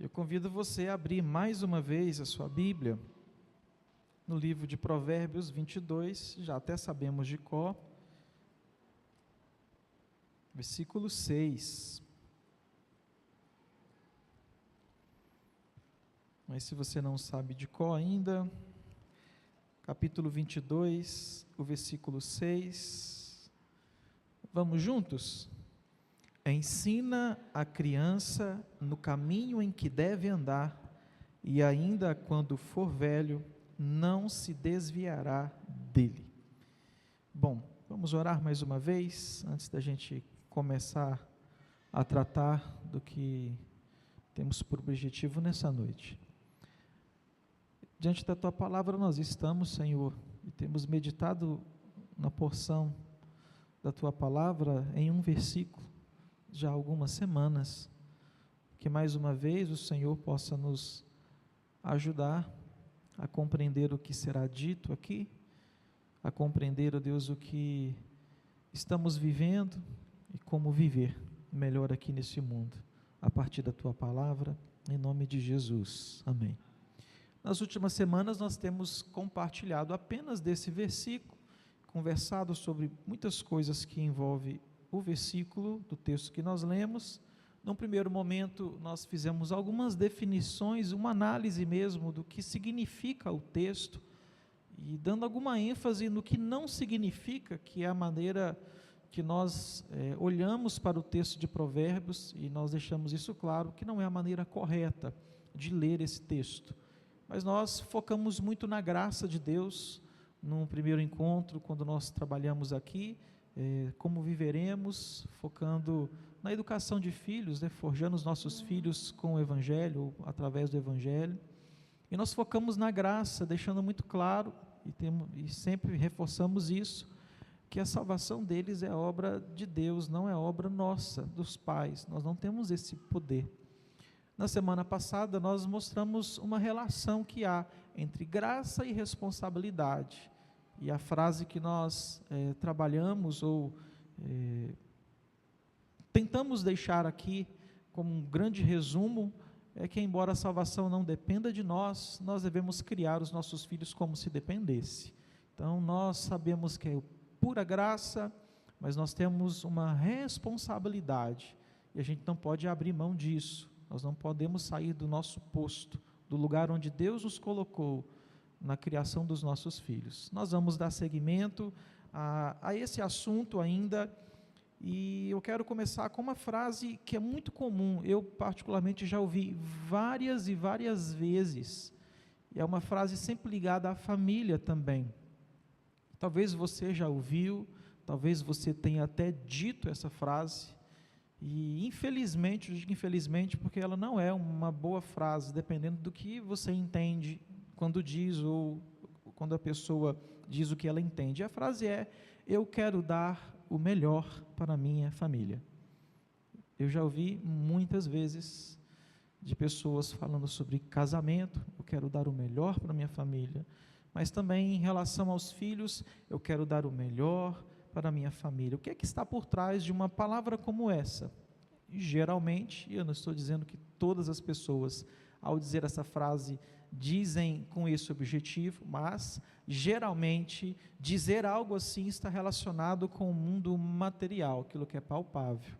Eu convido você a abrir mais uma vez a sua Bíblia no livro de Provérbios 22, já até sabemos de cor, versículo 6. Mas se você não sabe de cor ainda, capítulo 22, o versículo 6, vamos juntos? Ensina a criança no caminho em que deve andar, e ainda quando for velho, não se desviará dele. Bom, vamos orar mais uma vez, antes da gente começar a tratar do que temos por objetivo nessa noite. Diante da Tua Palavra nós estamos, Senhor, e temos meditado na porção da Tua Palavra em um versículo, já há algumas semanas, que mais uma vez o Senhor possa nos ajudar a compreender o que será dito aqui, a compreender, ó Deus, o que estamos vivendo e como viver melhor aqui nesse mundo, a partir da Tua Palavra, em nome de Jesus, amém. Nas últimas semanas nós temos compartilhado apenas desse versículo, conversado sobre muitas coisas que envolvem o versículo do texto que nós lemos. Num primeiro momento nós fizemos algumas definições, uma análise mesmo do que significa o texto, e dando alguma ênfase no que não significa, que é a maneira que nós olhamos para o texto de Provérbios, e nós deixamos isso claro, que não é a maneira correta de ler esse texto, mas nós focamos muito na graça de Deus, num primeiro encontro, quando nós trabalhamos aqui, como viveremos, focando na educação de filhos, forjando os nossos filhos com o Evangelho, ou através do Evangelho, e nós focamos na graça, deixando muito claro, e sempre reforçamos isso, que a salvação deles é obra de Deus, não é obra nossa, dos pais, nós não temos esse poder. Na semana passada nós mostramos uma relação que há entre graça e responsabilidade, e a frase que nós trabalhamos, ou tentamos deixar aqui como um grande resumo, é que embora a salvação não dependa de nós, nós devemos criar os nossos filhos como se dependesse. Então nós sabemos que é pura graça, mas nós temos uma responsabilidade, e a gente não pode abrir mão disso, nós não podemos sair do nosso posto, do lugar onde Deus nos colocou, na criação dos nossos filhos. Nós vamos dar seguimento a esse assunto ainda, e eu quero começar com uma frase que é muito comum, eu particularmente já ouvi várias e várias vezes, e é uma frase sempre ligada à família também. Talvez você já ouviu, talvez você tenha até dito essa frase, e infelizmente, eu digo infelizmente porque ela não é uma boa frase, dependendo do que você entende quando diz, ou quando a pessoa diz o que ela entende. A frase é: eu quero dar o melhor para a minha família. Eu já ouvi muitas vezes de pessoas falando sobre casamento: eu quero dar o melhor para a minha família, mas também em relação aos filhos: eu quero dar o melhor para a minha família. O que é que está por trás de uma palavra como essa? Geralmente, e eu não estou dizendo que todas as pessoas, ao dizer essa frase, dizem com esse objetivo, mas geralmente dizer algo assim está relacionado com o mundo material, aquilo que é palpável.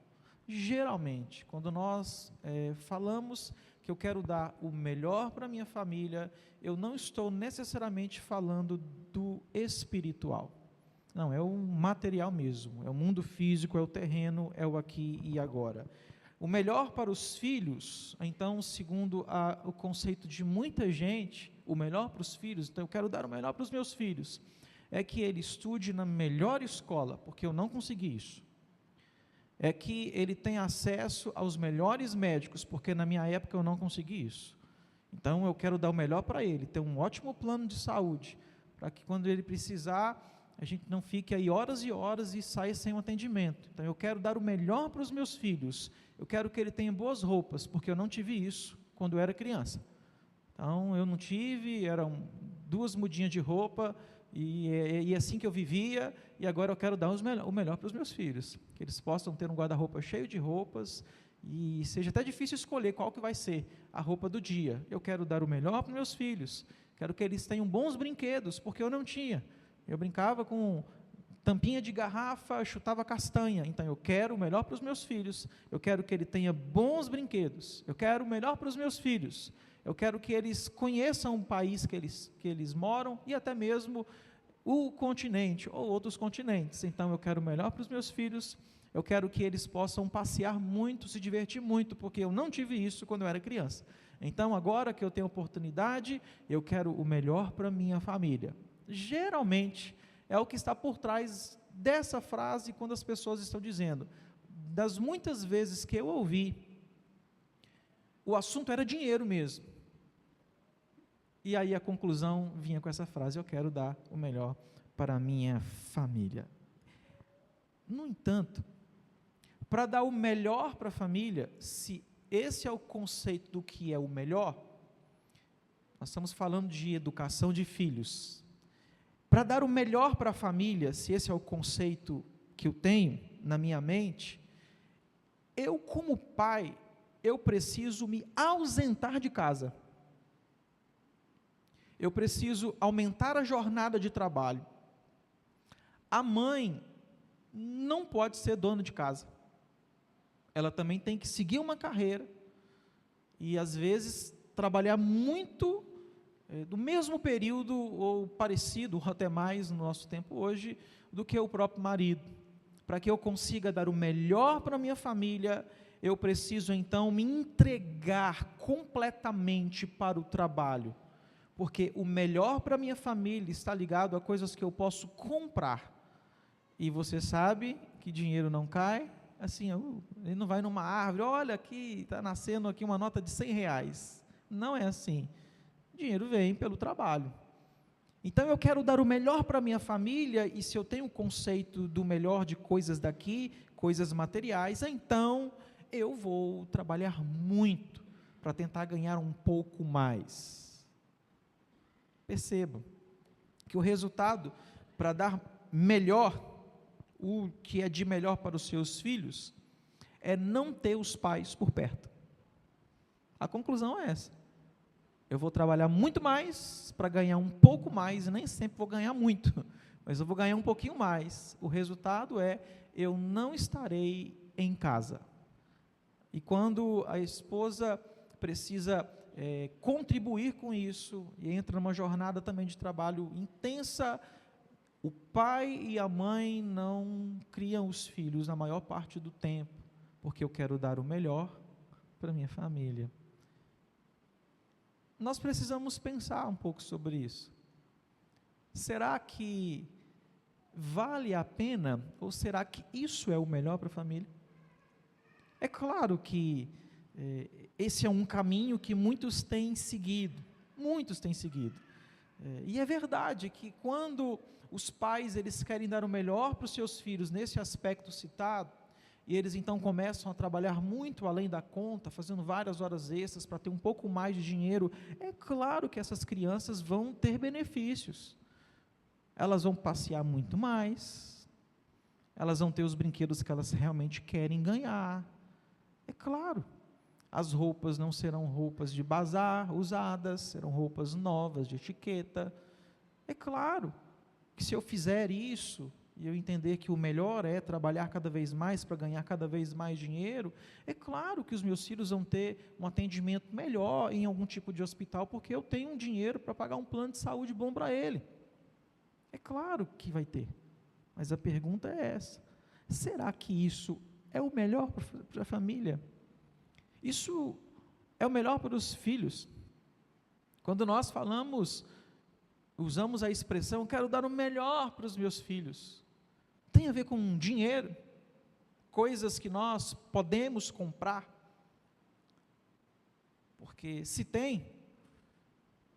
Geralmente, quando nós falamos que eu quero dar o melhor para a minha família, eu não estou necessariamente falando do espiritual. Não, é o material mesmo, é o mundo físico, é o terreno, é o aqui e agora. O melhor para os filhos, então, segundo o conceito de muita gente, o melhor para os filhos, então eu quero dar o melhor para os meus filhos, é que ele estude na melhor escola, porque eu não consegui isso. É que ele tenha acesso aos melhores médicos, porque na minha época eu não consegui isso. Então eu quero dar o melhor para ele, ter um ótimo plano de saúde, para que quando ele precisar, a gente não fique aí horas e horas e saia sem um atendimento. Então eu quero dar o melhor para os meus filhos, eu quero que ele tenha boas roupas, porque eu não tive isso quando eu era criança. Então eu não tive, eram 2 mudinhas de roupa, e assim que eu vivia, e agora eu quero dar o melhor para os meus filhos, que eles possam ter um guarda-roupa cheio de roupas, e seja até difícil escolher qual que vai ser a roupa do dia. Eu quero dar o melhor para os meus filhos, quero que eles tenham bons brinquedos, porque eu não tinha. Eu brincava com tampinha de garrafa, chutava castanha. Então eu quero o melhor para os meus filhos, eu quero que ele tenha bons brinquedos, eu quero o melhor para os meus filhos, eu quero que eles conheçam o país que eles moram e até mesmo o continente ou outros continentes. Então eu quero o melhor para os meus filhos, eu quero que eles possam passear muito, se divertir muito, porque eu não tive isso quando eu era criança. Então agora que eu tenho oportunidade, eu quero o melhor para a minha família. Geralmente é o que está por trás dessa frase quando as pessoas estão dizendo. Das muitas vezes que eu ouvi, o assunto era dinheiro mesmo. E aí a conclusão vinha com essa frase: eu quero dar o melhor para a minha família. No entanto, para dar o melhor para a família, se esse é o conceito do que é o melhor, nós estamos falando de educação de filhos. Para dar o melhor para a família, se esse é o conceito que eu tenho na minha mente, eu como pai, eu preciso me ausentar de casa. Eu preciso aumentar a jornada de trabalho. A mãe não pode ser dona de casa. Ela também tem que seguir uma carreira e, às vezes, trabalhar muito do mesmo período, ou parecido, ou até mais no nosso tempo hoje, do que o próprio marido. Para que eu consiga dar o melhor para a minha família, eu preciso então me entregar completamente para o trabalho, porque o melhor para a minha família está ligado a coisas que eu posso comprar, e você sabe que dinheiro não cai, assim, ele não vai numa árvore, olha aqui, está nascendo aqui uma nota de R$100, não é assim. Dinheiro vem pelo trabalho. Então eu quero dar o melhor para a minha família, e se eu tenho o conceito do melhor de coisas daqui, coisas materiais, então eu vou trabalhar muito para tentar ganhar um pouco mais. Percebam que o resultado, para dar melhor, o que é de melhor para os seus filhos, é não ter os pais por perto. A conclusão é essa. Eu vou trabalhar muito mais para ganhar um pouco mais, e nem sempre vou ganhar muito, mas eu vou ganhar um pouquinho mais. O resultado é, eu não estarei em casa. E quando a esposa precisa contribuir com isso, e entra numa jornada também de trabalho intensa, o pai e a mãe não criam os filhos na maior parte do tempo, porque eu quero dar o melhor para a minha família. Nós precisamos pensar um pouco sobre isso. Será que vale a pena, ou será que isso é o melhor para a família? É claro que esse é um caminho que muitos têm seguido, e é verdade que quando os pais eles querem dar o melhor para os seus filhos nesse aspecto citado, e eles então começam a trabalhar muito além da conta, fazendo várias horas extras para ter um pouco mais de dinheiro, é claro que essas crianças vão ter benefícios. Elas vão passear muito mais, elas vão ter os brinquedos que elas realmente querem ganhar. É claro, as roupas não serão roupas de bazar usadas, serão roupas novas, de etiqueta. É claro que se eu fizer isso, e eu entender que o melhor é trabalhar cada vez mais para ganhar cada vez mais dinheiro, é claro que os meus filhos vão ter um atendimento melhor em algum tipo de hospital, porque eu tenho um dinheiro para pagar um plano de saúde bom para ele. É claro que vai ter, mas a pergunta é essa: será que isso é o melhor para a família? Isso é o melhor para os filhos? Quando nós usamos a expressão, quero dar o melhor para os meus filhos, tem a ver com dinheiro, coisas que nós podemos comprar, porque se tem,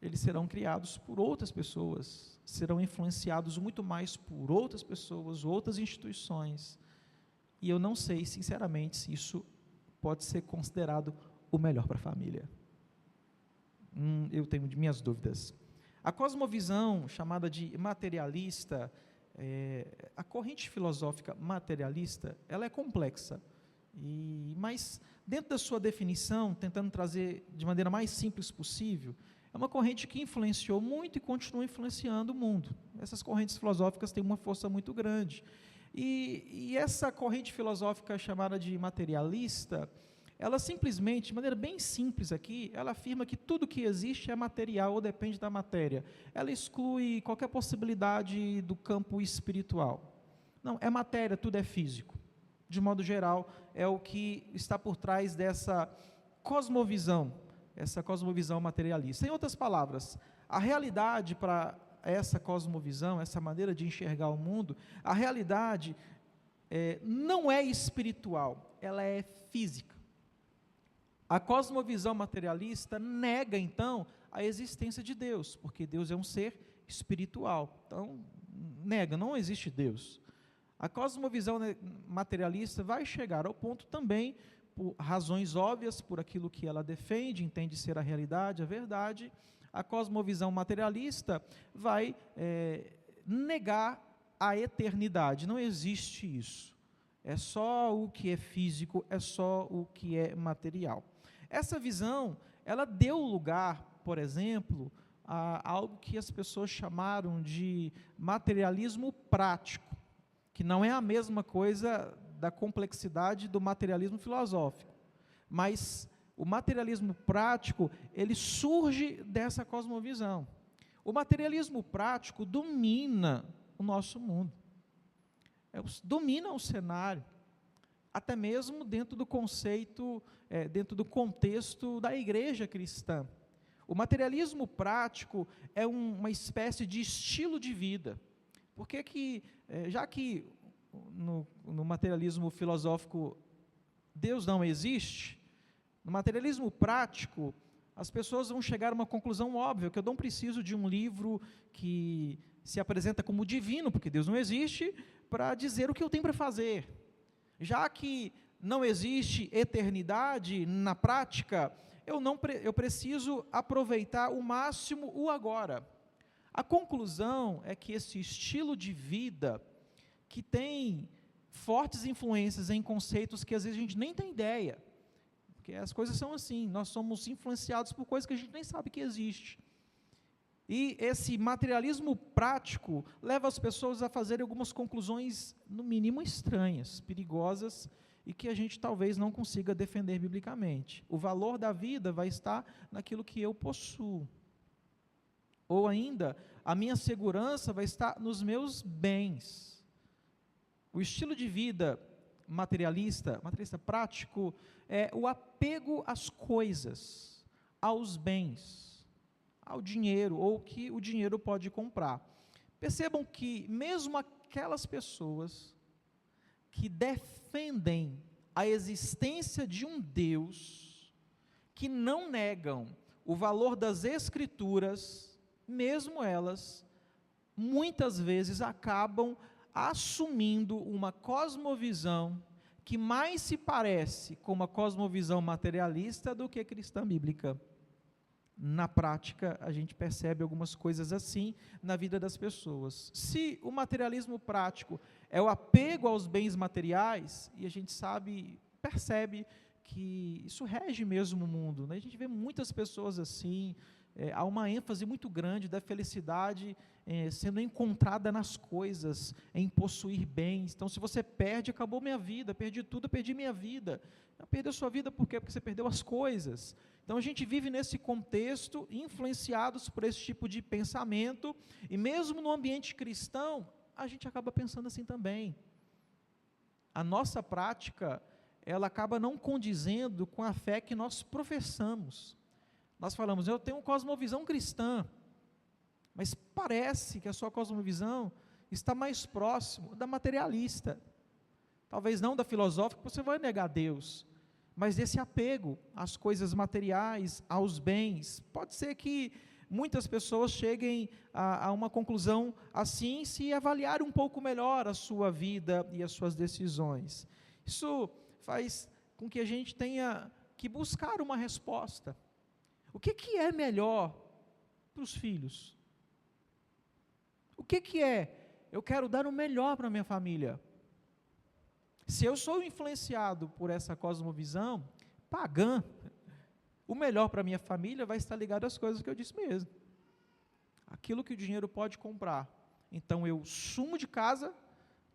eles serão criados por outras pessoas, serão influenciados muito mais por outras pessoas, outras instituições, e eu não sei, sinceramente, se isso pode ser considerado o melhor para a família. Eu tenho minhas dúvidas. A cosmovisão, chamada de materialista, a corrente filosófica materialista, ela é complexa, Mas, dentro da sua definição, tentando trazer de maneira mais simples possível, é uma corrente que influenciou muito e continua influenciando o mundo. Essas correntes filosóficas têm uma força muito grande. E essa corrente filosófica chamada de materialista, ela simplesmente, de maneira bem simples aqui, ela afirma que tudo que existe é material ou depende da matéria. Ela exclui qualquer possibilidade do campo espiritual. Não, é matéria, tudo é físico. De modo geral, é o que está por trás dessa cosmovisão materialista. Em outras palavras, a realidade para essa cosmovisão, essa maneira de enxergar o mundo, a realidade não é espiritual, ela é física. A cosmovisão materialista nega, então, a existência de Deus, porque Deus é um ser espiritual. Então, nega, não existe Deus. A cosmovisão materialista vai chegar ao ponto também, por razões óbvias, por aquilo que ela defende, entende ser a realidade, a verdade, a cosmovisão materialista vai negar a eternidade. Não existe isso. É só o que é físico, é só o que é material. Essa visão, ela deu lugar, por exemplo, a algo que as pessoas chamaram de materialismo prático, que não é a mesma coisa da complexidade do materialismo filosófico, mas o materialismo prático, ele surge dessa cosmovisão. O materialismo prático domina o nosso mundo, domina o cenário, até mesmo dentro do conceito, dentro do contexto da igreja cristã. O materialismo prático é uma espécie de estilo de vida, porque já que no materialismo filosófico Deus não existe, no materialismo prático as pessoas vão chegar a uma conclusão óbvia, que eu não preciso de um livro que se apresenta como divino, porque Deus não existe, para dizer o que eu tenho para fazer. Já que não existe eternidade na prática, eu preciso aproveitar o máximo o agora. A conclusão é que esse estilo de vida, que tem fortes influências em conceitos que às vezes a gente nem tem ideia, porque as coisas são assim, nós somos influenciados por coisas que a gente nem sabe que existe. E esse materialismo prático leva as pessoas a fazerem algumas conclusões, no mínimo estranhas, perigosas, e que a gente talvez não consiga defender biblicamente. O valor da vida vai estar naquilo que eu possuo. Ou ainda, a minha segurança vai estar nos meus bens. O estilo de vida materialista prático, é o apego às coisas, aos bens, ao dinheiro, ou que o dinheiro pode comprar. Percebam que mesmo aquelas pessoas que defendem a existência de um Deus, que não negam o valor das Escrituras, mesmo elas, muitas vezes acabam assumindo uma cosmovisão que mais se parece com uma cosmovisão materialista do que cristã bíblica. Na prática, a gente percebe algumas coisas assim na vida das pessoas. Se o materialismo prático é o apego aos bens materiais, e a gente percebe que isso rege mesmo o mundo, né? A gente vê muitas pessoas assim, há uma ênfase muito grande da felicidade sendo encontrada nas coisas, em possuir bens. Então, se você perde, acabou minha vida, perdi tudo, perdi minha vida. Perdeu sua vida por quê? Porque você perdeu as coisas. Então, a gente vive nesse contexto, influenciados por esse tipo de pensamento, e mesmo no ambiente cristão, a gente acaba pensando assim também. A nossa prática, ela acaba não condizendo com a fé que nós professamos. Nós falamos, eu tenho uma cosmovisão cristã, mas parece que a sua cosmovisão está mais próximo da materialista. Talvez não da filosófica, porque você vai negar Deus, mas desse apego às coisas materiais, aos bens. Pode ser que muitas pessoas cheguem a uma conclusão assim, se avaliarem um pouco melhor a sua vida e as suas decisões. Isso faz com que a gente tenha que buscar uma resposta. O que é melhor para os filhos? O que é? Eu quero dar o melhor para a minha família. Se eu sou influenciado por essa cosmovisão pagã, o melhor para a minha família vai estar ligado às coisas que eu disse mesmo. Aquilo que o dinheiro pode comprar. Então eu sumo de casa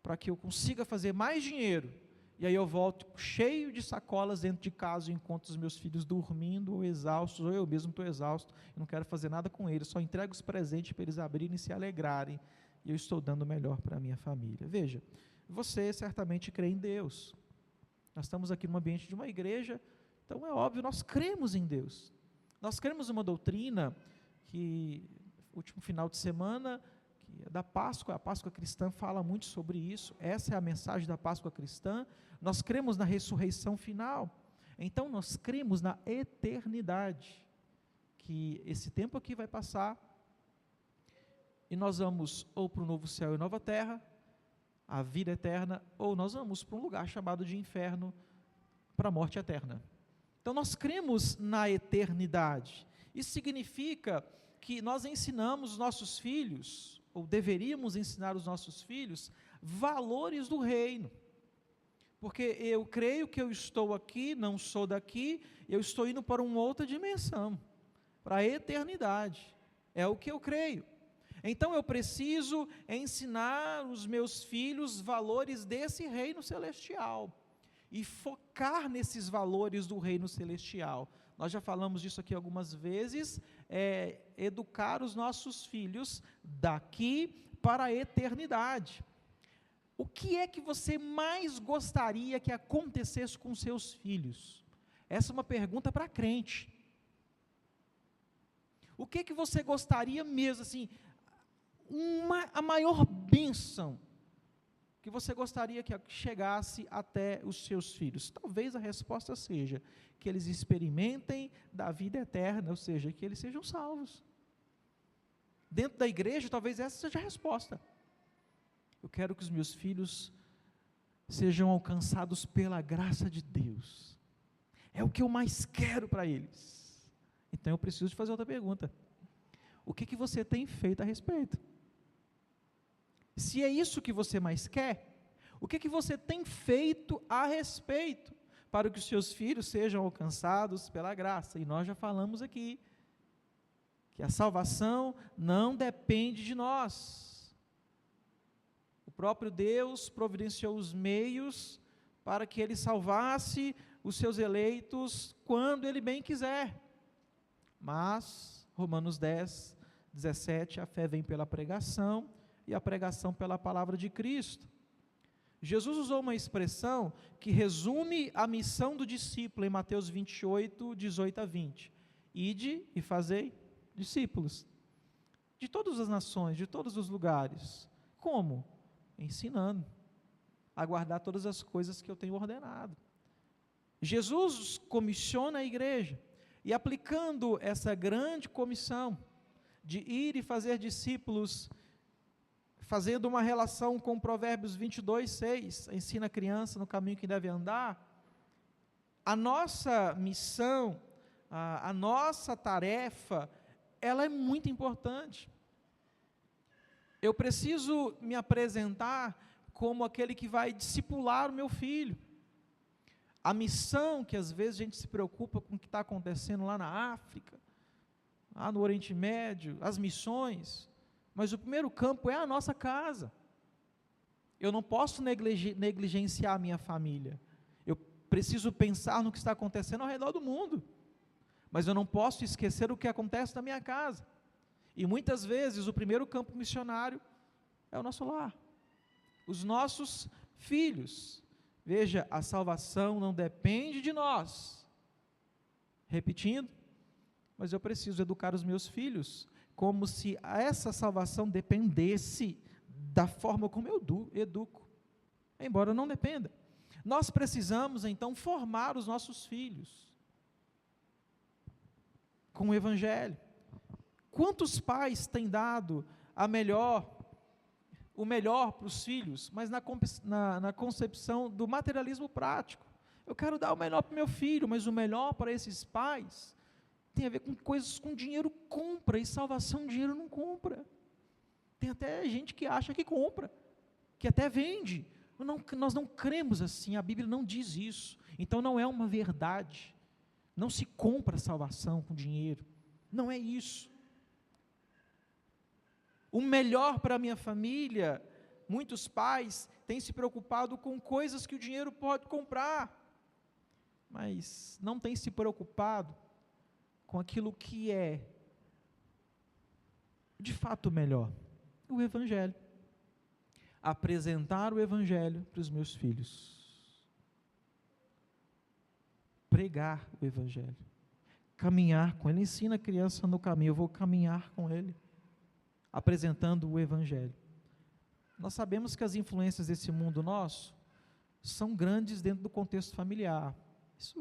para que eu consiga fazer mais dinheiro. E aí eu volto cheio de sacolas dentro de casa e encontro os meus filhos dormindo ou exaustos, ou eu mesmo estou exausto, eu não quero fazer nada com eles, só entrego os presentes para eles abrirem e se alegrarem. E eu estou dando o melhor para a minha família. Veja, você certamente crê em Deus. Nós estamos aqui no ambiente de uma igreja, então é óbvio, nós cremos em Deus. Nós cremos numa doutrina que, último final de semana, que é da Páscoa, a Páscoa cristã fala muito sobre isso, essa é a mensagem da Páscoa cristã. Nós cremos na ressurreição final, então nós cremos na eternidade, que esse tempo aqui vai passar, e nós vamos ou para o novo céu e nova terra, a vida eterna, ou nós vamos para um lugar chamado de inferno, para a morte eterna. Então nós cremos na eternidade, isso significa que nós ensinamos os nossos filhos, ou deveríamos ensinar os nossos filhos, valores do reino, porque eu creio que eu estou aqui, não sou daqui, eu estou indo para uma outra dimensão, para a eternidade, é o que eu creio. Então eu preciso ensinar os meus filhos valores desse reino celestial, e focar nesses valores do reino celestial. Nós já falamos disso aqui algumas vezes, educar os nossos filhos daqui para a eternidade. O que é que você mais gostaria que acontecesse com seus filhos? Essa é uma pergunta para crente. O que é que você gostaria mesmo, assim, a maior bênção que você gostaria que chegasse até os seus filhos? Talvez a resposta seja que eles experimentem da vida eterna, ou seja, que eles sejam salvos. Dentro da igreja, talvez essa seja a resposta. Eu quero que os meus filhos sejam alcançados pela graça de Deus. É o que eu mais quero para eles. Então eu preciso de fazer outra pergunta. O que você tem feito a respeito? Se é isso que você mais quer, o que você tem feito a respeito para que os seus filhos sejam alcançados pela graça? E nós já falamos aqui que a salvação não depende de nós. O próprio Deus providenciou os meios para que Ele salvasse os seus eleitos quando Ele bem quiser. Mas, Romanos 10, 17, a fé vem pela pregação, e a pregação pela palavra de Cristo. Jesus usou uma expressão que resume a missão do discípulo em Mateus 28, 18 a 20. Ide e fazei discípulos, de todas as nações, de todos os lugares. Como? Ensinando a guardar todas as coisas que eu tenho ordenado. Jesus comissiona a igreja, e aplicando essa grande comissão, de ir e fazer discípulos, fazendo uma relação com Provérbios 22, 6, ensina a criança no caminho que deve andar, a nossa missão, a nossa tarefa, ela é muito importante. Eu preciso me apresentar como aquele que vai discipular o meu filho. A missão que às vezes a gente se preocupa com o que está acontecendo lá na África, lá no Oriente Médio, as missões, mas o primeiro campo é a nossa casa. Eu não posso negligenciar a minha família. Eu preciso pensar no que está acontecendo ao redor do mundo, mas eu não posso esquecer o que acontece na minha casa. E muitas vezes o primeiro campo missionário é o nosso lar, os nossos filhos. Veja, a salvação não depende de nós. Repetindo, mas eu preciso educar os meus filhos como se essa salvação dependesse da forma como eu educo, embora não dependa. Nós precisamos então formar os nossos filhos com o Evangelho. Quantos pais têm dado o melhor para os filhos, mas na concepção do materialismo prático? Eu quero dar o melhor para o meu filho, mas o melhor para esses pais tem a ver com coisas com dinheiro compra, e salvação dinheiro não compra. Tem até gente que acha que compra, que até vende, Nós não cremos assim, a Bíblia não diz isso. Então não é uma verdade. Não se compra salvação com dinheiro. Não é isso. O melhor para a minha família, muitos pais têm se preocupado com coisas que o dinheiro pode comprar, mas não têm se preocupado com aquilo que é de fato melhor, o Evangelho. Apresentar o Evangelho para os meus filhos. Pregar o Evangelho. Caminhar com ele. Ensina a criança no caminho, eu vou caminhar com ele. Apresentando o Evangelho. Nós sabemos que as influências desse mundo nosso são grandes dentro do contexto familiar.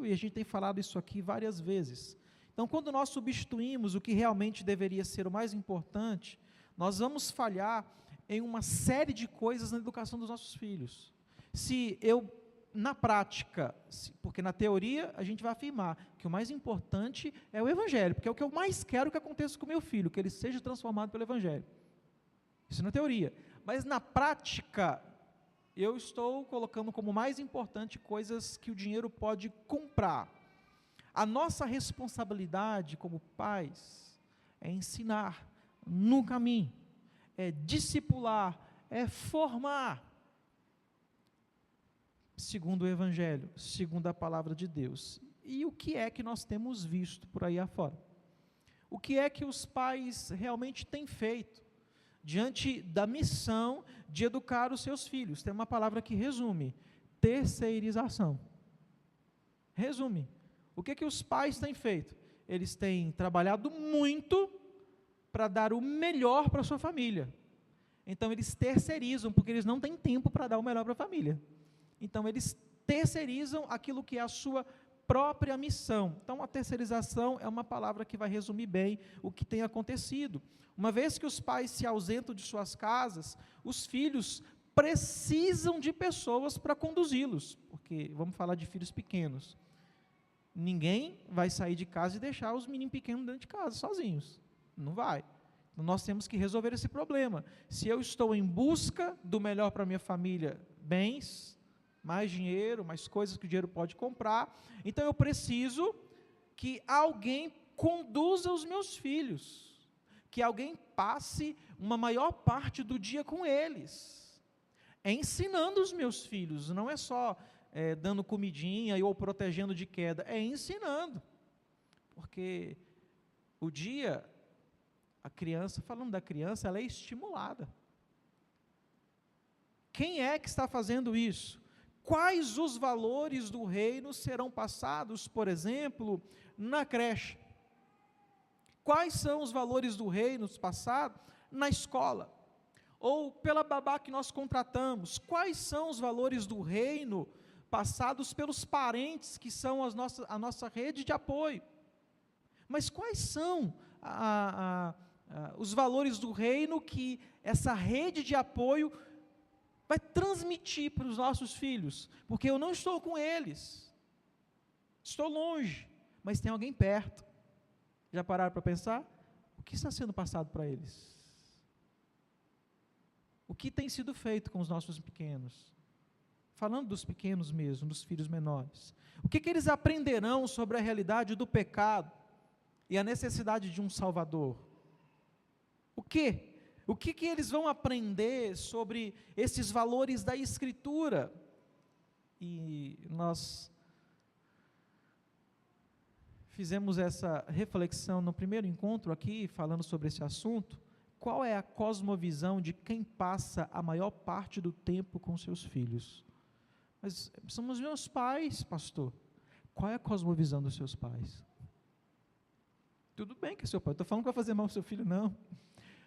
E a gente tem falado isso aqui várias vezes. Então, quando nós substituímos o que realmente deveria ser o mais importante, nós vamos falhar em uma série de coisas na educação dos nossos filhos. Na prática, porque na teoria a gente vai afirmar que o mais importante é o Evangelho, porque é o que eu mais quero que aconteça com o meu filho, que ele seja transformado pelo Evangelho. Isso na teoria. Mas na prática, eu estou colocando como mais importante coisas que o dinheiro pode comprar. A nossa responsabilidade como pais é ensinar no caminho, é discipular, é formar, segundo o Evangelho, segundo a palavra de Deus. E o que é que nós temos visto por aí afora? O que é que os pais realmente têm feito diante da missão de educar os seus filhos? Tem uma palavra que resume: terceirização. Resume. O que é que os pais têm feito? Eles têm trabalhado muito para dar o melhor para a sua família. Então eles terceirizam, porque eles não têm tempo para dar o melhor para a família. Então eles terceirizam aquilo que é a sua própria missão. Então a terceirização é uma palavra que vai resumir bem o que tem acontecido. Uma vez que os pais se ausentam de suas casas, os filhos precisam de pessoas para conduzi-los, porque vamos falar de filhos pequenos. Ninguém vai sair de casa e deixar os meninos pequenos dentro de casa, sozinhos. Não vai. Então, nós temos que resolver esse problema. Se eu estou em busca do melhor para a minha família, bens, mais dinheiro, mais coisas que o dinheiro pode comprar, então eu preciso que alguém conduza os meus filhos, que alguém passe uma maior parte do dia com eles, ensinando os meus filhos, não é só dando comidinha ou protegendo de queda, é ensinando, porque o dia, a criança, falando da criança, ela é estimulada. Quem é que está fazendo isso? Quais os valores do reino serão passados, por exemplo, na creche? Quais são os valores do reino passados na escola? Ou pela babá que nós contratamos? Quais são os valores do reino passados pelos parentes, que são a nossa rede de apoio? Mas quais são os valores do reino que essa rede de apoio vai transmitir para os nossos filhos? Porque eu não estou com eles, estou longe, mas tem alguém perto. Já pararam para pensar? O que está sendo passado para eles? O que tem sido feito com os nossos pequenos? Falando dos pequenos mesmo, dos filhos menores. O que eles aprenderão sobre a realidade do pecado e a necessidade de um Salvador? O que eles vão aprender sobre esses valores da Escritura? E nós fizemos essa reflexão no primeiro encontro aqui, falando sobre esse assunto. Qual é a cosmovisão de quem passa a maior parte do tempo com seus filhos? Mas são os meus pais, pastor. Qual é a cosmovisão dos seus pais? Tudo bem que é seu pai, estou falando que vai fazer mal ao seu filho, não.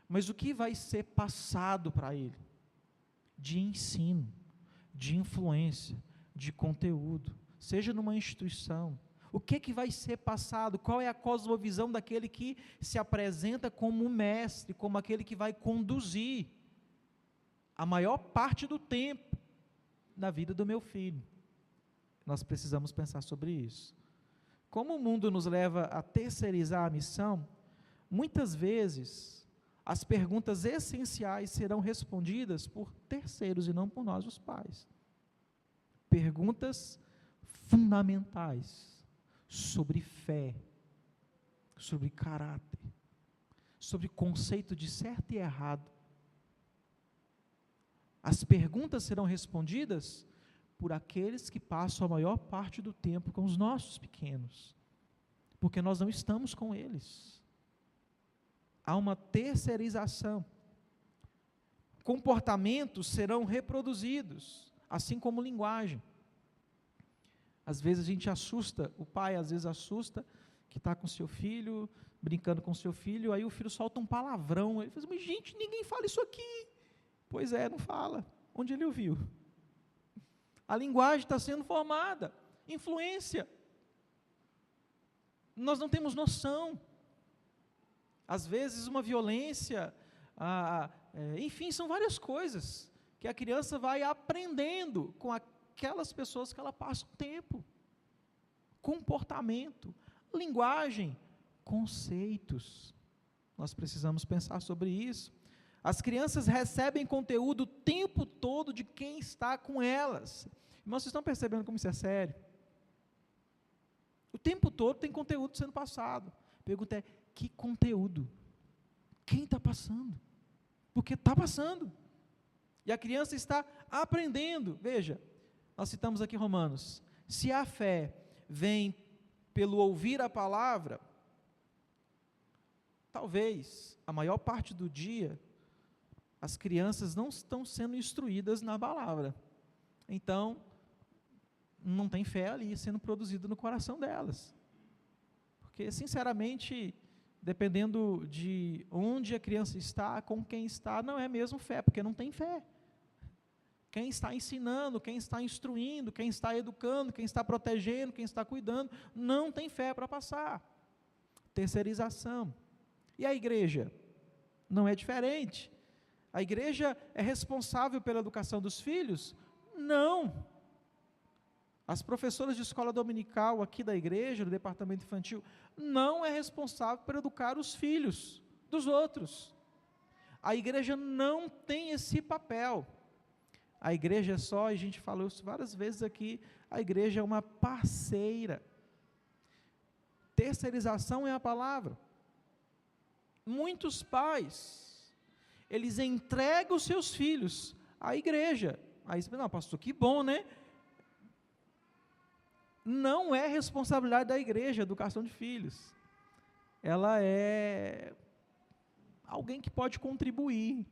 Mas o que vai ser passado para ele? De ensino, de influência, de conteúdo, seja numa instituição. O que vai ser passado? Qual é a cosmovisão daquele que se apresenta como mestre, como aquele que vai conduzir a maior parte do tempo na vida do meu filho? Nós precisamos pensar sobre isso. Como o mundo nos leva a terceirizar a missão, muitas vezes as perguntas essenciais serão respondidas por terceiros e não por nós, os pais. perguntas fundamentais sobre fé, sobre caráter, sobre conceito de certo e errado. As perguntas serão respondidas por aqueles que passam a maior parte do tempo com os nossos pequenos, porque nós não estamos com eles. Há uma terceirização. Comportamentos serão reproduzidos, assim como linguagem. Às vezes a gente assusta, o pai às vezes assusta, que está com seu filho, brincando com seu filho, aí o filho solta um palavrão, ele fala, mas gente, ninguém fala isso aqui. Pois é, não fala. Onde ele ouviu? A linguagem está sendo formada, influência. Nós não temos noção. Às vezes uma violência, enfim, são várias coisas que a criança vai aprendendo com aquelas pessoas que ela passa o tempo. Comportamento, linguagem, conceitos. Nós precisamos pensar sobre isso. As crianças recebem conteúdo o tempo todo de quem está com elas. Irmãos, vocês estão percebendo como isso é sério? O tempo todo tem conteúdo sendo passado. A pergunta é, que conteúdo? Quem está passando? Porque está passando. E a criança está aprendendo. Veja, nós citamos aqui Romanos. Se a fé vem pelo ouvir a palavra, talvez a maior parte do dia as crianças não estão sendo instruídas na palavra. Então, não tem fé ali sendo produzida no coração delas. Porque, sinceramente, dependendo de onde a criança está, com quem está, não é mesmo fé, porque não tem fé. Quem está ensinando, quem está instruindo, quem está educando, quem está protegendo, quem está cuidando, não tem fé para passar. Terceirização. E a igreja? Não é diferente. A igreja é responsável pela educação dos filhos? Não. As professoras de escola dominical aqui da igreja, do departamento infantil, não é responsável por educar os filhos dos outros. A igreja não tem esse papel. A igreja é só, a gente falou isso várias vezes aqui, a igreja é uma parceira. Terceirização é a palavra. Muitos pais, eles entregam os seus filhos à igreja. Aí você pensa, não, pastor, que bom, né? Não é responsabilidade da igreja a educação de filhos. Ela é alguém que pode contribuir,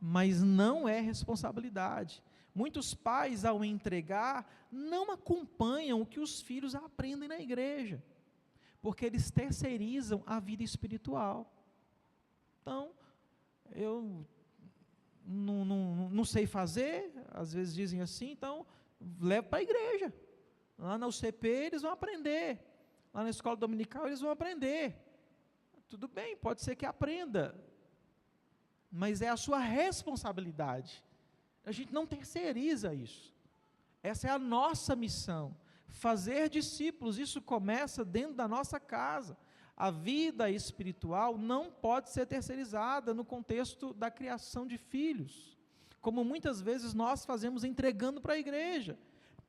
mas não é responsabilidade. Muitos pais, ao entregar, não acompanham o que os filhos aprendem na igreja, porque eles terceirizam a vida espiritual. Então, eu não sei fazer, às vezes dizem assim, então, levo para a igreja. Lá na UCP eles vão aprender, lá na escola dominical eles vão aprender. Tudo bem, pode ser que aprenda, mas é a sua responsabilidade. A gente não terceiriza isso. Essa é a nossa missão, fazer discípulos. Isso começa dentro da nossa casa. A vida espiritual não pode ser terceirizada no contexto da criação de filhos, como muitas vezes nós fazemos entregando para a igreja.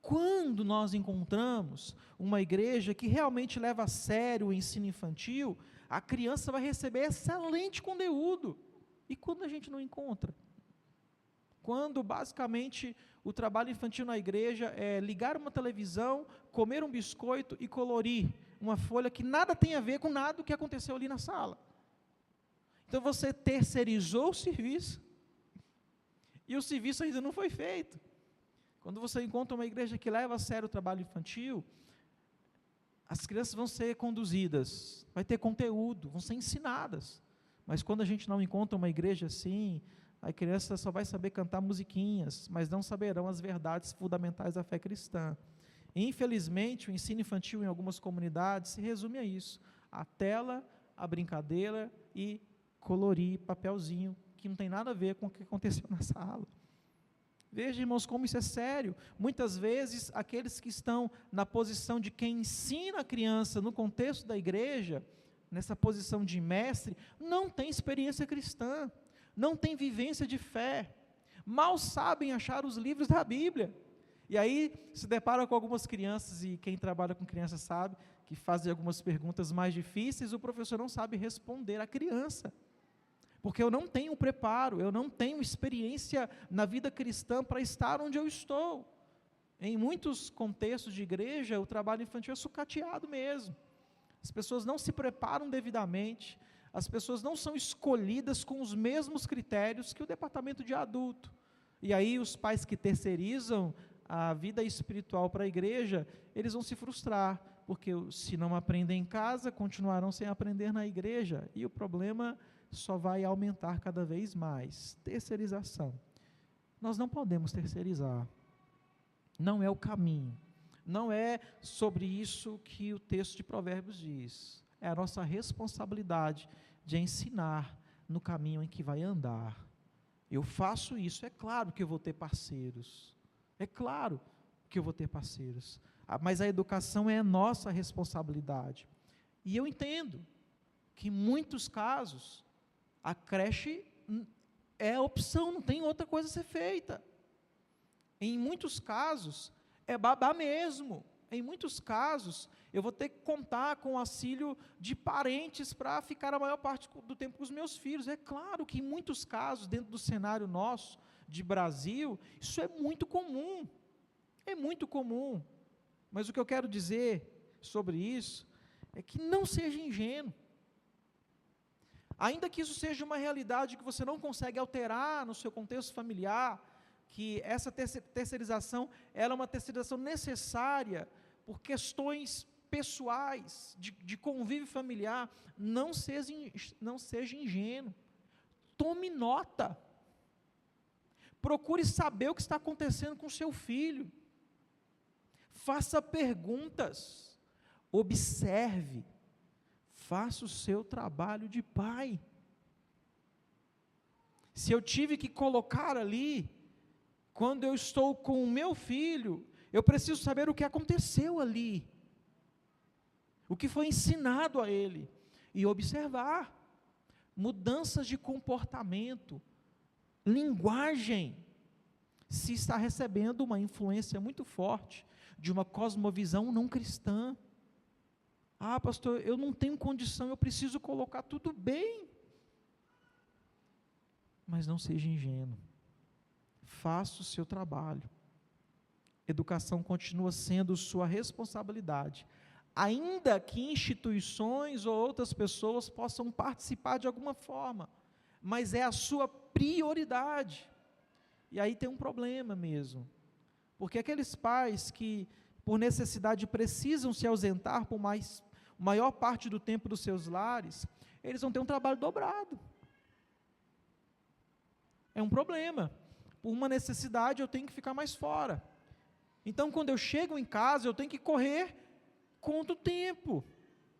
Quando nós encontramos uma igreja que realmente leva a sério o ensino infantil, a criança vai receber excelente conteúdo. E quando a gente não encontra? Quando basicamente o trabalho infantil na igreja é ligar uma televisão, comer um biscoito e colorir uma folha que nada tem a ver com nada do que aconteceu ali na sala. Então você terceirizou o serviço, e o serviço ainda não foi feito. Quando você encontra uma igreja que leva a sério o trabalho infantil, as crianças vão ser conduzidas, vai ter conteúdo, vão ser ensinadas. Mas quando a gente não encontra uma igreja assim, a criança só vai saber cantar musiquinhas, mas não saberão as verdades fundamentais da fé cristã. Infelizmente, o ensino infantil em algumas comunidades se resume a isso: a tela, a brincadeira e colorir papelzinho, que não tem nada a ver com o que aconteceu na sala. Veja, irmãos, como isso é sério. Muitas vezes, aqueles que estão na posição de quem ensina a criança no contexto da igreja, nessa posição de mestre, não tem experiência cristã, não tem vivência de fé, mal sabem achar os livros da Bíblia. E aí se depara com algumas crianças, e quem trabalha com crianças sabe, que fazem algumas perguntas mais difíceis, o professor não sabe responder à criança, porque eu não tenho preparo, eu não tenho experiência na vida cristã para estar onde eu estou. Em muitos contextos de igreja, o trabalho infantil é sucateado mesmo. As pessoas não se preparam devidamente, as pessoas não são escolhidas com os mesmos critérios que o departamento de adulto. E aí os pais que terceirizam a vida espiritual para a igreja, eles vão se frustrar, porque se não aprendem em casa, continuarão sem aprender na igreja, e o problema só vai aumentar cada vez mais. Terceirização. Nós não podemos terceirizar. Não é o caminho. Não é sobre isso que o texto de Provérbios diz. É a nossa responsabilidade de ensinar no caminho em que vai andar. Eu faço isso, é claro que eu vou ter parceiros. É claro que eu vou ter parceiros. Mas a educação é a nossa responsabilidade. E eu entendo que em muitos casos a creche é a opção, não tem outra coisa a ser feita. Em muitos casos é babá mesmo. Em muitos casos eu vou ter que contar com o auxílio de parentes para ficar a maior parte do tempo com os meus filhos. É claro que em muitos casos, dentro do cenário nosso, de Brasil, isso é muito comum. É muito comum. Mas o que eu quero dizer sobre isso é que não seja ingênuo. Ainda que isso seja uma realidade que você não consegue alterar no seu contexto familiar, que essa terceirização, ela é uma terceirização necessária por questões pessoais, de convívio familiar, não seja ingênuo. Tome nota. Procure saber o que está acontecendo com o seu filho. Faça perguntas. Observe. Faça o seu trabalho de pai. Se eu tive que colocar ali, quando eu estou com o meu filho, eu preciso saber o que aconteceu ali, o que foi ensinado a ele, e observar mudanças de comportamento, linguagem, se está recebendo uma influência muito forte de uma cosmovisão não cristã. Ah, pastor, eu não tenho condição, eu preciso colocar tudo bem. Mas não seja ingênuo. Faça o seu trabalho. Educação continua sendo sua responsabilidade, ainda que instituições ou outras pessoas possam participar de alguma forma, mas é a sua prioridade. E aí tem um problema mesmo, porque aqueles pais que, por necessidade, precisam se ausentar por maior parte do tempo dos seus lares, eles vão ter um trabalho dobrado. É um problema. Por uma necessidade, eu tenho que ficar mais fora. Então, quando eu chego em casa, eu tenho que correr contra o tempo,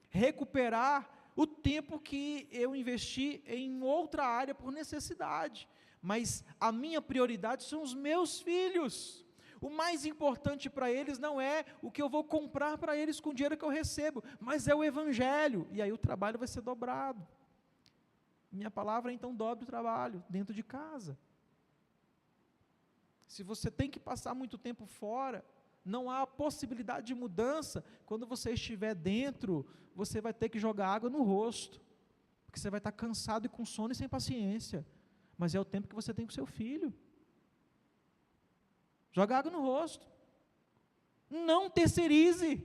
recuperar o tempo que eu investi em outra área por necessidade. Mas a minha prioridade são os meus filhos. O mais importante para eles não é o que eu vou comprar para eles com o dinheiro que eu recebo, mas é o Evangelho. E aí o trabalho vai ser dobrado. Minha palavra, então, dobre o trabalho dentro de casa. Se você tem que passar muito tempo fora, não há possibilidade de mudança. Quando você estiver dentro, você vai ter que jogar água no rosto, porque você vai estar cansado e com sono e sem paciência, mas é o tempo que você tem com seu filho. Joga água no rosto. Não terceirize,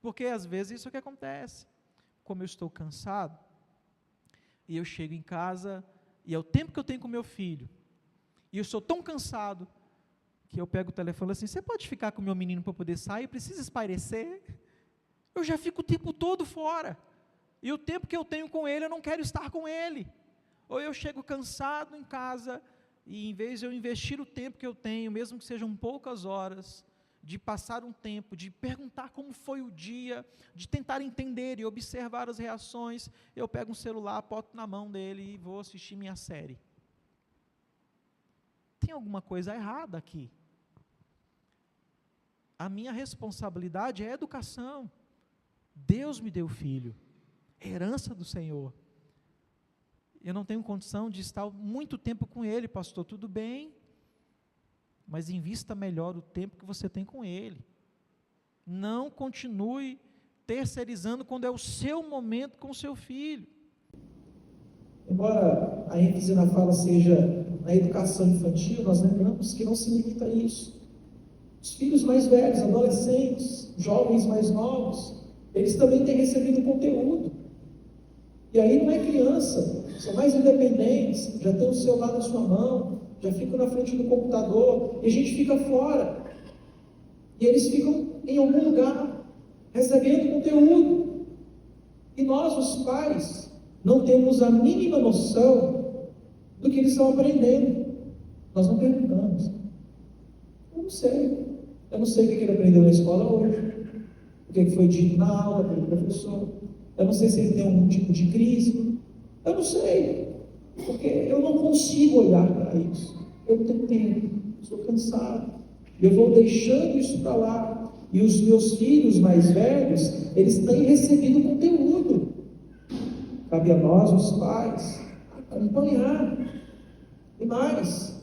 porque às vezes isso é o que acontece. Como eu estou cansado, e eu chego em casa, e é o tempo que eu tenho com meu filho, e eu estou tão cansado, que eu pego o telefone e falo assim, você pode ficar com o meu menino para poder sair, precisa espairecer? Eu já fico o tempo todo fora, e o tempo que eu tenho com ele, eu não quero estar com ele. Ou eu chego cansado em casa, e em vez de eu investir o tempo que eu tenho, mesmo que sejam poucas horas, de passar um tempo, de perguntar como foi o dia, de tentar entender e observar as reações, eu pego um celular, boto na mão dele e vou assistir minha série. Tem alguma coisa errada aqui. A minha responsabilidade é a educação. Deus me deu filho, herança do Senhor. Eu não tenho condição de estar muito tempo com ele, pastor, tudo bem. mas invista melhor o tempo que você tem com ele. Não continue terceirizando quando é o seu momento com o seu filho. Embora a ênfase na fala seja na educação infantil, nós lembramos que não se limita a isso. Os filhos mais velhos, adolescentes, jovens mais novos, eles também têm recebido conteúdo. E aí não é criança, são mais independentes, já tem o celular na sua mão, já ficam na frente do computador, e a gente fica fora. E eles ficam em algum lugar, recebendo conteúdo. E nós, os pais, não temos a mínima noção do que eles estão aprendendo. Nós não perguntamos. Eu não sei. Eu não sei o que ele aprendeu na escola hoje. O que foi dito na aula pelo professor. Eu não sei se ele tem algum tipo de crise. Eu não sei. Porque eu não consigo olhar para isso. Eu não tenho tempo. Estou cansado. Eu vou deixando isso para lá. E os meus filhos mais velhos, eles têm recebido conteúdo. Cabe a nós, os pais, acompanhar. E mais,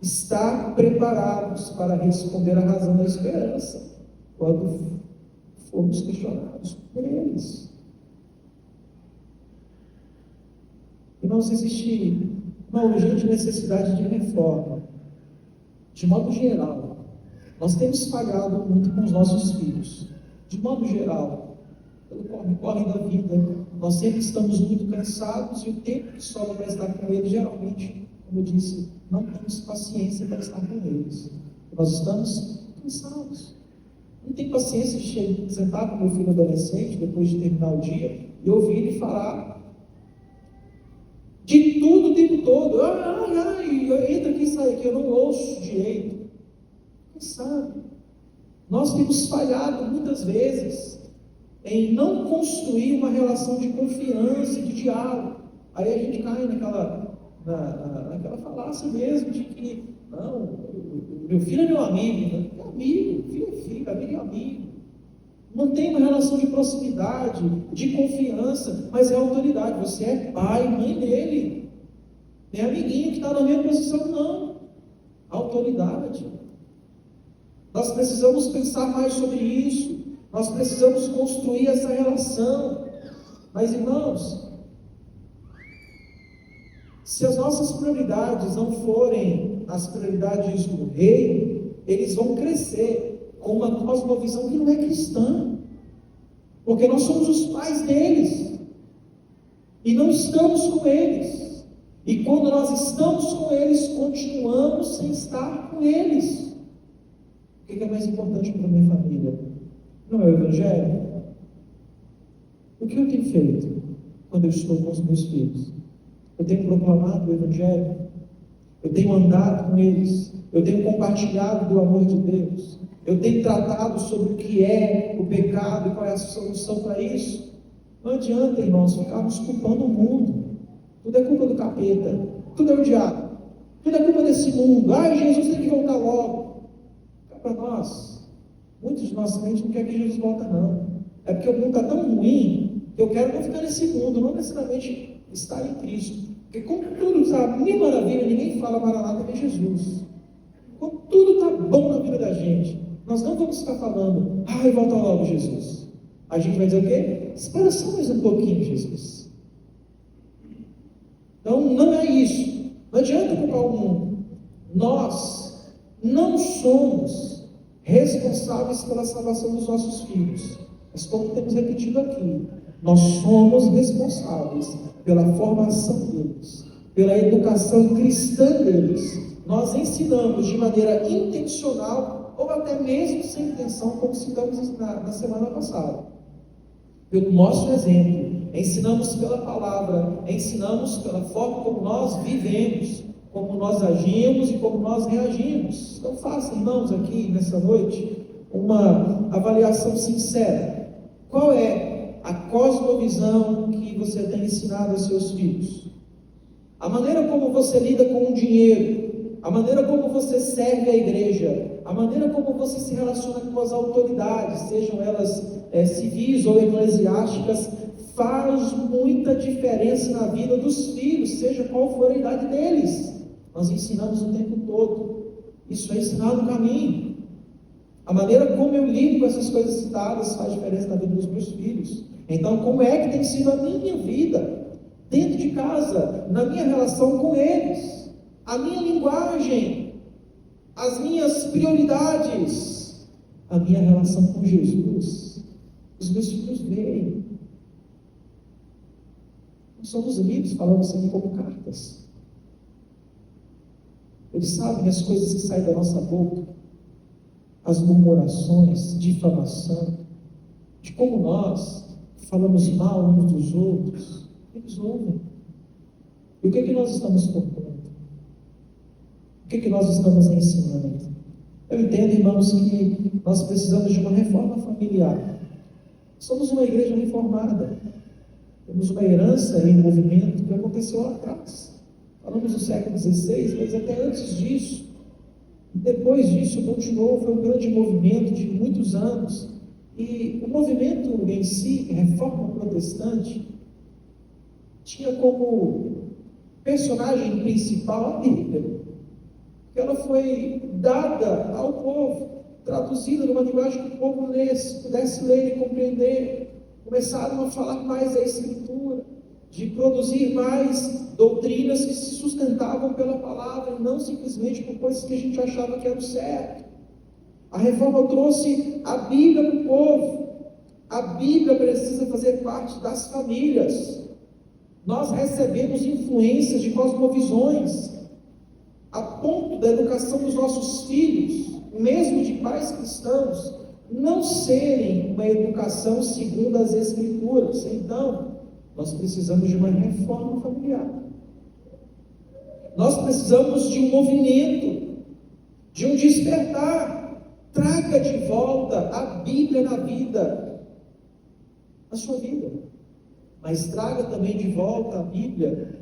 estar preparados para responder a razão da esperança, quando formos questionados por eles. Irmãos, existe uma urgente necessidade de reforma. De modo geral, nós temos falhado muito com os nossos filhos. De modo geral, pelo corre da vida, nós sempre estamos muito cansados e o tempo que sobra para estar com eles, geralmente, como eu disse, não temos paciência para estar com eles. Nós estamos cansados. Não tenho paciência de sentar com meu filho adolescente, depois de terminar o dia, e ouvir ele falar de tudo o tempo todo. Entra aqui, sai aqui, eu não ouço direito. Quem sabe? Nós temos falhado muitas vezes em não construir uma relação de confiança, de diálogo. Aí a gente cai naquela falácia mesmo de que, não, meu filho é meu amigo, né? É amigo, filho é filho, amigo é amigo. Mantém uma relação de proximidade, de confiança, mas é autoridade. Você é pai, mãe dele. Não é amiguinho que está na mesma posição, não. Autoridade. Nós precisamos pensar mais sobre isso. Nós precisamos construir essa relação. Mas, irmãos, se as nossas prioridades não forem as prioridades do reino, eles vão crescer com uma cosmovisão que não é cristã. Porque nós somos os pais deles. E não estamos com eles. E quando nós estamos com eles, continuamos sem estar com eles. O que é mais importante para a minha família? Não é o Evangelho? O que eu tenho feito quando eu estou com os meus filhos? Eu tenho proclamado o Evangelho? Eu tenho andado com eles? Eu tenho compartilhado do amor de Deus? Eu tenho tratado sobre o que é o pecado e qual é a solução para isso? Não adianta, irmãos, ficarmos culpando o mundo. Tudo é culpa do capeta. Tudo é o diabo. Tudo é culpa desse mundo. Ai, Jesus tem que voltar logo. Para nós, muitos de nós crentes não querem que Jesus volte, não. É porque o mundo está tão ruim que eu quero não ficar nesse mundo, não necessariamente estar em Cristo. Porque como tudo está mil maravilha, ninguém fala Maranata de Jesus. Como tudo está bom na vida da gente, nós não vamos ficar falando, ai, volta logo, Jesus. A gente vai dizer o quê? Espera só mais um pouquinho, Jesus. Então, não é isso. Não adianta culpar o mundo. Nós não somos responsáveis pela salvação dos nossos filhos. Mas como temos repetido aqui, nós somos responsáveis pela formação deles, pela educação cristã deles. Nós ensinamos de maneira intencional, ou até mesmo sem intenção, como citamos na semana passada. Pelo nosso exemplo, ensinamos pela palavra, ensinamos pela forma como nós vivemos, como nós agimos e como nós reagimos. Então faça, irmãos, aqui nessa noite, uma avaliação sincera. Qual é a cosmovisão que você tem ensinado aos seus filhos? A maneira como você lida com o dinheiro, a maneira como você serve a igreja, a maneira como você se relaciona com as autoridades, sejam elas civis ou eclesiásticas, faz muita diferença na vida dos filhos, seja qual for a idade deles. Nós ensinamos o tempo todo. Isso é ensinar no caminho. A maneira como eu lido com essas coisas citadas faz diferença na vida dos meus filhos. Então, como é que tem sido a minha vida dentro de casa, na minha relação com eles, a minha linguagem, as minhas prioridades, a minha relação com Jesus? Os meus filhos veem. Nós somos livres, falamos aqui como cartas. Eles sabem as coisas que saem da nossa boca, as murmurações, difamação, de como nós falamos mal uns dos outros. Eles ouvem. E o que é que nós estamos propondo? O que é que nós estamos ensinando? Eu entendo, irmãos, que nós precisamos de uma reforma familiar. Somos uma igreja reformada. Temos uma herança em movimento que aconteceu lá atrás. Falamos do século XVI, mas até antes disso. E depois disso continuou, foi um grande movimento de muitos anos. E o movimento em si, Reforma Protestante, tinha como personagem principal a Bíblia. Que ela foi dada ao povo, traduzida numa linguagem que o povo pudesse ler e compreender. Começaram a falar mais da Escritura, de produzir mais doutrinas que se sustentavam pela palavra, e não simplesmente por coisas que a gente achava que era o certo. A reforma trouxe a Bíblia para o povo. A Bíblia precisa fazer parte das famílias. Nós recebemos influências de cosmovisões, a ponto da educação dos nossos filhos, mesmo de pais cristãos, não serem uma educação segundo as Escrituras. Então, nós precisamos de uma reforma familiar. Nós precisamos de um movimento, de um despertar. Traga de volta a Bíblia na vida, na sua vida. Mas traga também de volta a Bíblia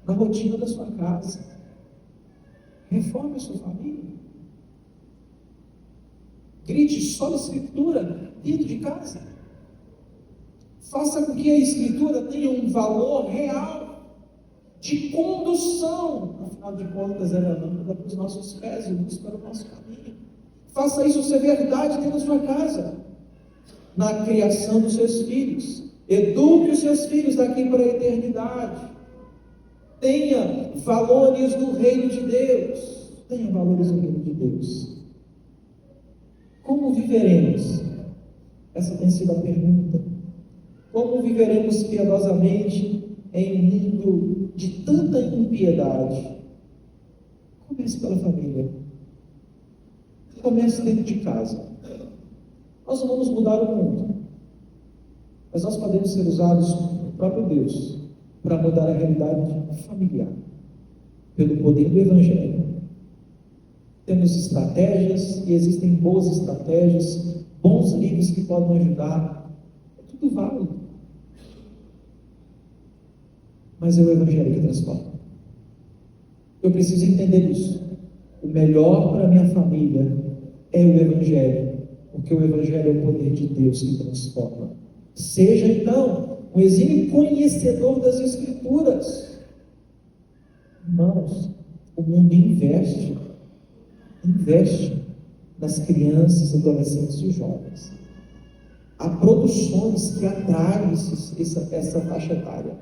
na rotina da sua casa. Reforme a sua família. Grite só a Escritura dentro de casa. Faça com que a Escritura tenha um valor real de condução. Afinal de contas, ela é a lâmpada para os nossos pés e luz para o nosso caminho. Faça isso ser verdade dentro da sua casa, na criação dos seus filhos. Eduque os seus filhos daqui para a eternidade. Tenha valores do reino de Deus. Tenha valores do reino de Deus. Como viveremos? Essa tem sido a pergunta. Como viveremos piedosamente em um mundo de tanta impiedade? Comece pela família. Comece dentro de casa. Nós não vamos mudar o mundo, mas nós podemos ser usados pelo próprio Deus para mudar a realidade familiar, pelo poder do Evangelho. Temos estratégias, e existem boas estratégias, bons livros que podem ajudar. É tudo válido. Mas é o Evangelho que transforma. Eu preciso entender isso. O melhor para a minha família é o Evangelho, porque o Evangelho é o poder de Deus que transforma. Seja então um exímio conhecedor das Escrituras. Irmãos, o mundo investe nas crianças, adolescentes e jovens. Há produções que atraem essa faixa etária.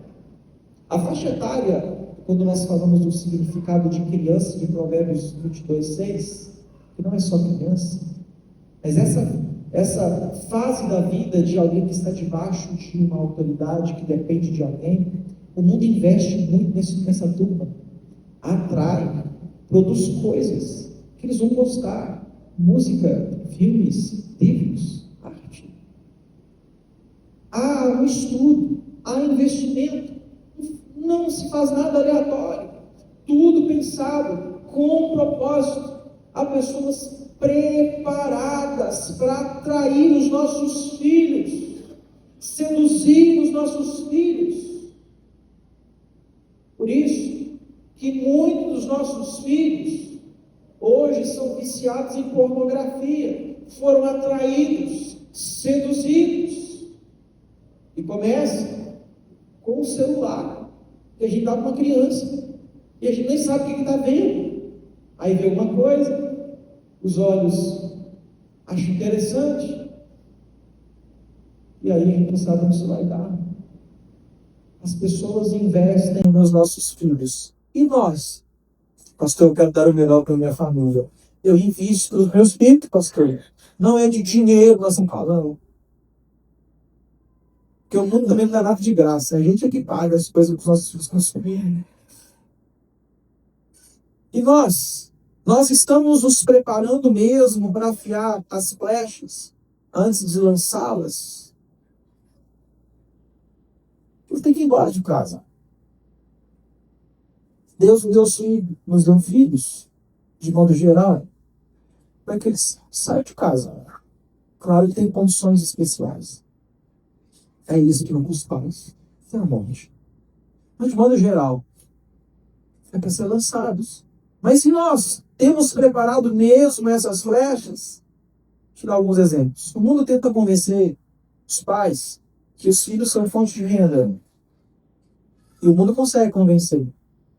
A faixa etária, quando nós falamos do significado de criança, de Provérbios 22:6, que não é só criança, mas essa fase da vida de alguém que está debaixo de uma autoridade, que depende de alguém, o mundo investe muito nessa turma. Atrai, produz coisas que eles vão gostar. Música, filmes, livros, arte. Há um estudo, há investimento. Não se faz nada aleatório. Tudo pensado com um propósito. Há pessoas preparadas para atrair os nossos filhos, seduzir os nossos filhos. Por isso que muitos dos nossos filhos hoje são viciados em pornografia, foram atraídos, seduzidos, e começa com o celular, que a gente dá para uma criança, e a gente nem sabe o que está vendo. Aí vê uma coisa, os olhos acham interessante, e aí a gente não sabe onde isso vai dar. As pessoas investem nos nossos filhos. E nós? Pastor, eu quero dar o melhor para minha família. Eu invisto nos meus filhos, pastor. Não é de dinheiro que nós estamos falando. Porque o mundo também não dá nada de graça. A gente é que paga as coisas para os nossos filhos consumirem. E nós estamos nos preparando mesmo para afiar as flechas antes de lançá-las. Você tem que ir embora de casa. Deus nos deu filhos, de modo geral, para que eles saiam de casa. Claro que tem condições especiais. É isso que não com os pais. É um monte. Mas, de modo geral, é para ser lançados. Mas se nós temos preparado mesmo essas flechas, vou te dar alguns exemplos. O mundo tenta convencer os pais que os filhos são fonte de renda. E o mundo consegue convencer.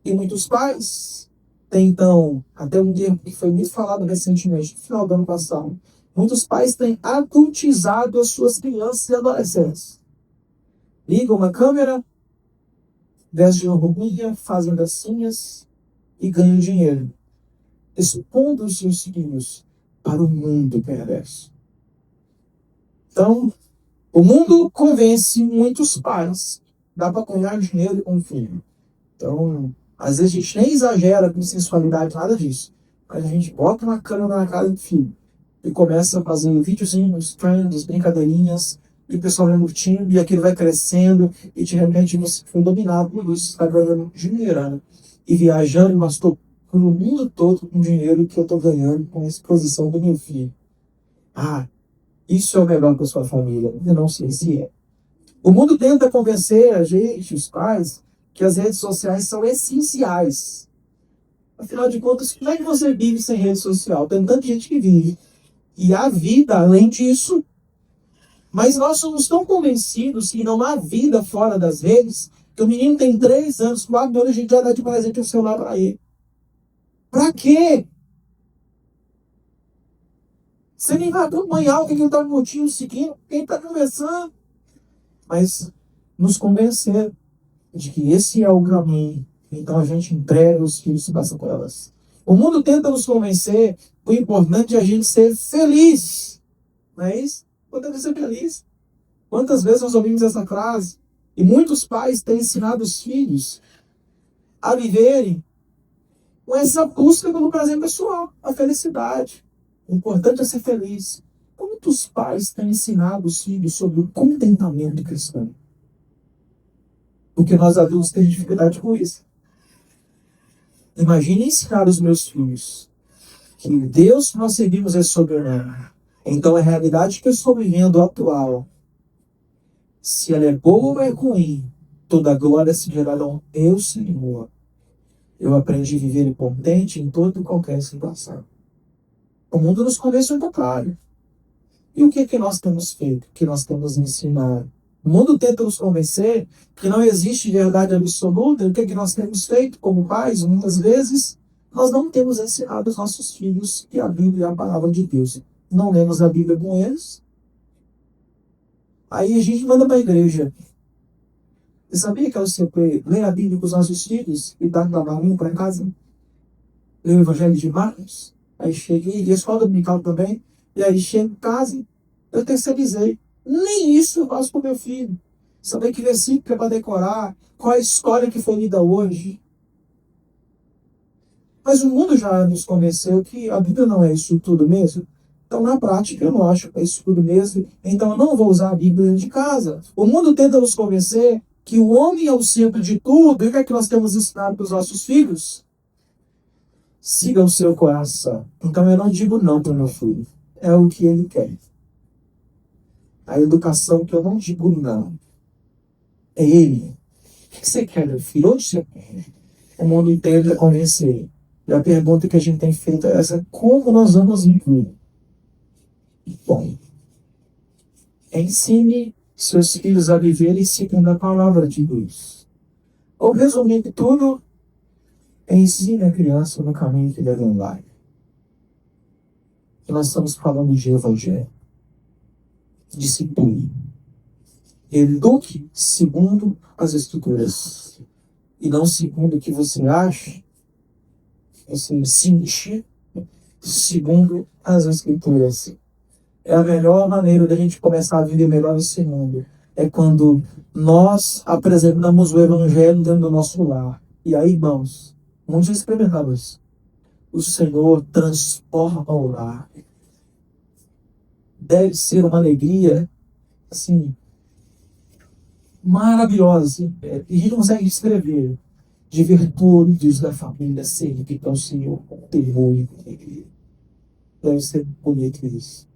E muitos pais tentam, até um termo que foi muito falado recentemente, no final do ano passado, muitos pais têm adultizado as suas crianças e adolescentes. Ligam uma câmera, vestem uma roupinha, fazem dancinhas e ganham dinheiro, expondo os seus filhos para o mundo perverso. Então, o mundo convence muitos pais. Dá para ganhar dinheiro com o filho. Então, às vezes a gente nem exagera com sensualidade, nada disso. Mas a gente bota uma câmera na cara do filho e começa a fazer videozinhos, trends, brincadeirinhas, e o pessoal vai curtindo, e aquilo vai crescendo, e de repente você foi dominado por isso, está ganhando dinheiro, né? E viajando, mas estou no mundo todo com o dinheiro que eu estou ganhando com a exposição do meu filho. Ah, isso é o melhor para sua família. Eu não sei se é. O mundo tenta convencer a gente, os pais, que as redes sociais são essenciais. Afinal de contas, como é que você vive sem rede social? Tem tanta gente que vive. E há vida além disso. Mas nós somos tão convencidos que não há vida fora das redes, que o menino tem 3 anos, 4 anos, a gente já dá de presente o celular para ele. Para quê? Você nem vai acompanhar o que ele está no motivo seguindo, quem está conversando. Mas nos convencer de que esse é o caminho. Então a gente entrega os filhos e passa por elas. O mundo tenta nos convencer que o importante é a gente ser feliz. Não é isso? Podemos ser feliz. Quantas vezes nós ouvimos essa frase? E muitos pais têm ensinado os filhos a viverem com essa busca pelo prazer pessoal, a felicidade. O importante é ser feliz. Quantos pais têm ensinado os filhos sobre o contentamento cristão? Porque nós adultos temos dificuldade com isso. Imagine ensinar os meus filhos que o Deus que nós servimos é soberano. Então a realidade que eu estou vivendo atual, se ela é boa ou é ruim, toda a glória se gerará ao meu Senhor. Eu aprendi a viver contente em toda e qualquer situação. O mundo nos convence ao contrário. E o que é que nós temos feito? O que nós temos ensinado? O mundo tenta nos convencer que não existe verdade absoluta. E o que é que nós temos feito como pais? Muitas vezes, nós não temos ensinado os nossos filhos que a Bíblia é a palavra de Deus. Não lemos a Bíblia com eles. Aí a gente manda para a igreja. Você sabia que é o seu ler a Bíblia com os nossos filhos e dar um para casa? Ler o Evangelho de Marcos? Aí cheguei, e a escola dominical também. E aí chego em casa, eu terceirizei. Nem isso eu faço com meu filho. Saber que versículo é para decorar, qual a história que foi lida hoje. Mas o mundo já nos convenceu que a Bíblia não é isso tudo mesmo. Então, na prática, eu não acho que é isso tudo mesmo. Então, eu não vou usar a Bíblia dentro de casa. O mundo tenta nos convencer que o homem é o centro de tudo. E o que é que nós temos ensinado para os nossos filhos? Siga o seu coração. Então, eu não digo não para o meu filho. É o que ele quer. A educação que eu não digo não. É ele. O que você quer, meu filho? Onde você quer? O mundo inteiro tenta convencer. E a pergunta que a gente tem feito é essa: como nós vamos viver? Bom, ensine seus filhos a viverem segundo a palavra de Deus. Ou resumindo tudo, Ensine a criança no caminho que deve andar. E nós estamos falando de evangelho. Discipline. Eduque segundo as Escrituras. E não segundo o que você acha, você sente, segundo as Escrituras. É a melhor maneira da gente começar a viver melhor nesse mundo. É quando nós apresentamos o Evangelho dentro do nosso lar. E aí, irmãos, muitos já experimentaram isso. O Senhor transforma o lar. Deve ser uma alegria, assim, maravilhosa. E a gente não consegue descrever. De ver todos da família servir ao Senhor com temor e com alegria. Deve ser bonito isso.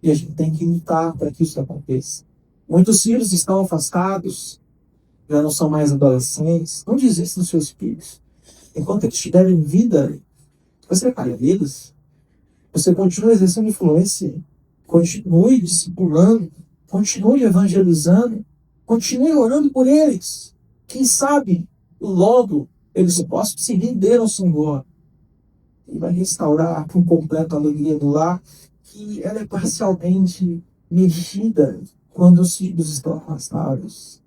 E a gente tem que lutar para que isso aconteça. Muitos filhos estão afastados, já não são mais adolescentes. Não desista dos seus filhos. Enquanto eles tiverem vida, você prepare deles. Você continua exercendo influência. Continue discipulando. Continue evangelizando. Continue orando por eles. Quem sabe, logo, eles possam se render ao Senhor. E vai restaurar por completo a alegria do lar, que ela é parcialmente mexida quando os filhos estão afastados.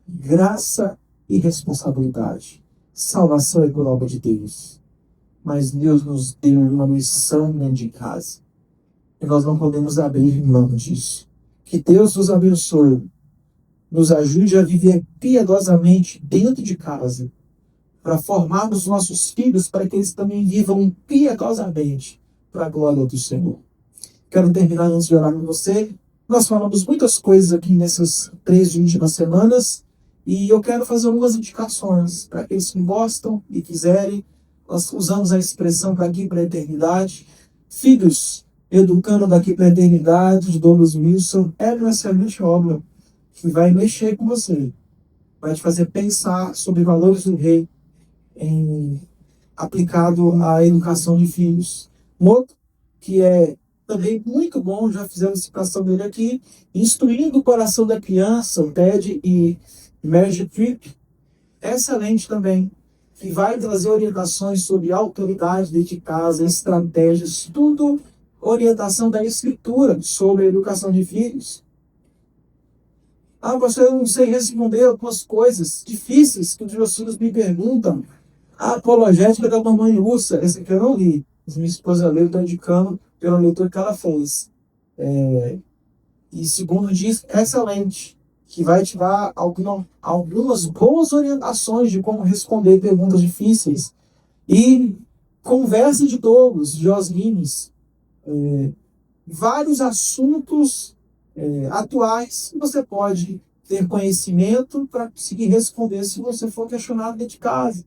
Graça e responsabilidade. Salvação é por obra de Deus. Mas Deus nos deu uma missão dentro de casa. E nós não podemos abrir mão disso. Que Deus nos abençoe. Nos ajude a viver piedosamente dentro de casa. Para formarmos nossos filhos para que eles também vivam piedosamente para a glória do Senhor. Quero terminar antes de orar com você. Nós falamos muitas coisas aqui nessas 3 últimas semanas e eu quero fazer algumas indicações para aqueles que gostam e quiserem. Nós usamos a expressão daqui para a eternidade. Filhos educando daqui para a eternidade, de Douglas Wilson, é uma excelente obra que vai mexer com você. Vai te fazer pensar sobre valores do rei aplicado à educação de filhos. Um outro que é também muito bom, já fizemos citação dele aqui, Instruindo o Coração da Criança, o TED e Marriage Trip, excelente também, que vai trazer orientações sobre autoridade dentro de casa, estratégias, tudo orientação da Escritura sobre a educação de filhos. Pastor, eu não sei responder algumas coisas difíceis que os meus filhos me perguntam. A apologética da mamãe Ursa, essa aqui eu não li. Minha esposa leu, está indicando pela leitura que ela fez. E segundo diz, excelente, que vai te dar algumas boas orientações de como responder perguntas difíceis. E Conversa de Todos, de Osmines. Vários assuntos atuais que você pode ter conhecimento para conseguir responder se você for questionado dentro de casa.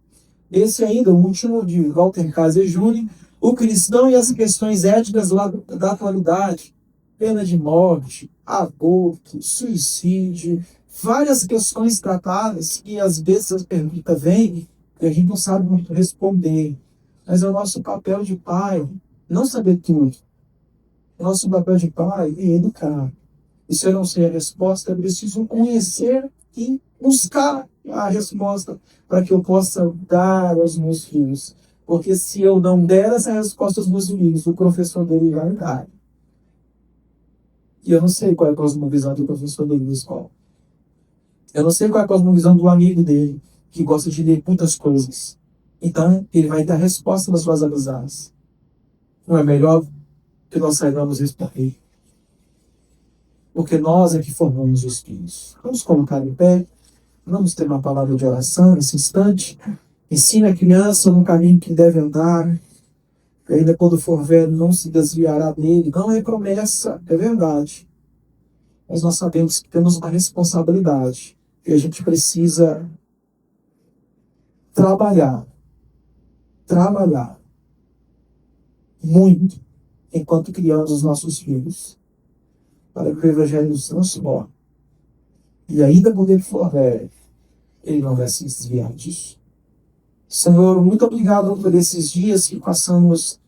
Esse ainda, o último de Walter Kaiser Jr., O Cristão e as Questões Éticas da Atualidade, pena de morte, aborto, suicídio, várias questões tratadas que às vezes a pergunta vem e a gente não sabe muito responder. Mas é o nosso papel de pai não saber tudo. O nosso papel de pai é educar. E se eu não sei a resposta, eu preciso conhecer e buscar a resposta para que eu possa dar aos meus filhos. Porque se eu não der essa resposta aos meus filhos, o professor dele vai dar. E eu não sei qual é a cosmovisão do professor dele na escola. Eu não sei qual é a cosmovisão do amigo dele, que gosta de ler muitas coisas. Então, ele vai dar resposta nas suas amizades. Não é melhor que nós saibamos responder? Porque nós é que formamos os filhos. Vamos colocar em pé. Vamos ter uma palavra de oração nesse instante. Ensina a criança no caminho que deve andar. E ainda quando for velho, não se desviará dele. Não é promessa, é verdade. Mas nós sabemos que temos uma responsabilidade. E a gente precisa trabalhar muito enquanto criamos os nossos filhos, para que o Evangelho nos transforme. E ainda quando ele for velho, ele não vai se desviar disso. Senhor, muito obrigado por esses dias que passamos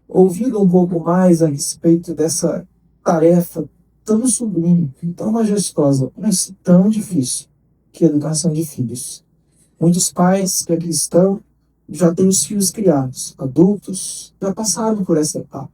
ouvindo um pouco mais a respeito dessa tarefa tão sublime, tão majestosa, mas tão difícil, que é a educação de filhos. Muitos pais que é cristão já têm os filhos criados, adultos, já passaram por essa etapa.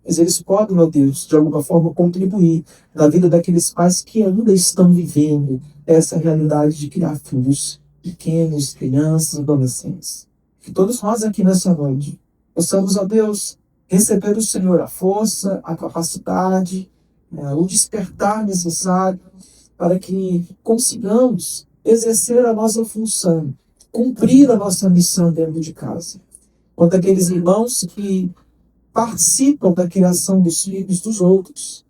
Mas eles podem, ó Deus, de alguma forma contribuir na vida daqueles pais que ainda estão vivendo essa realidade de criar filhos pequenos, crianças, adolescentes. Que todos nós aqui nessa noite possamos, ó Deus, receber do Senhor a força, a capacidade, o despertar necessário para que consigamos exercer a nossa função, cumprir a nossa missão dentro de casa. Quanto àqueles irmãos que participam da criação dos filhos dos outros,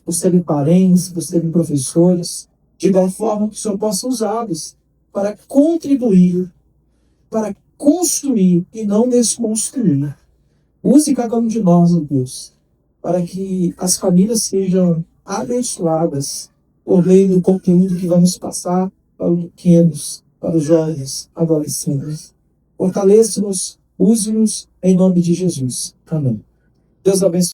por serem parentes, por serem professores, de igual forma que o Senhor possa usá-los para contribuir, para construir e não desconstruir. Use cada um de nós, ó Deus, para que as famílias sejam abençoadas por meio do conteúdo que vamos passar para os pequenos, para os jovens, adolescentes. Fortaleça-nos, use-nos em nome de Jesus. Amém. Deus abençoe.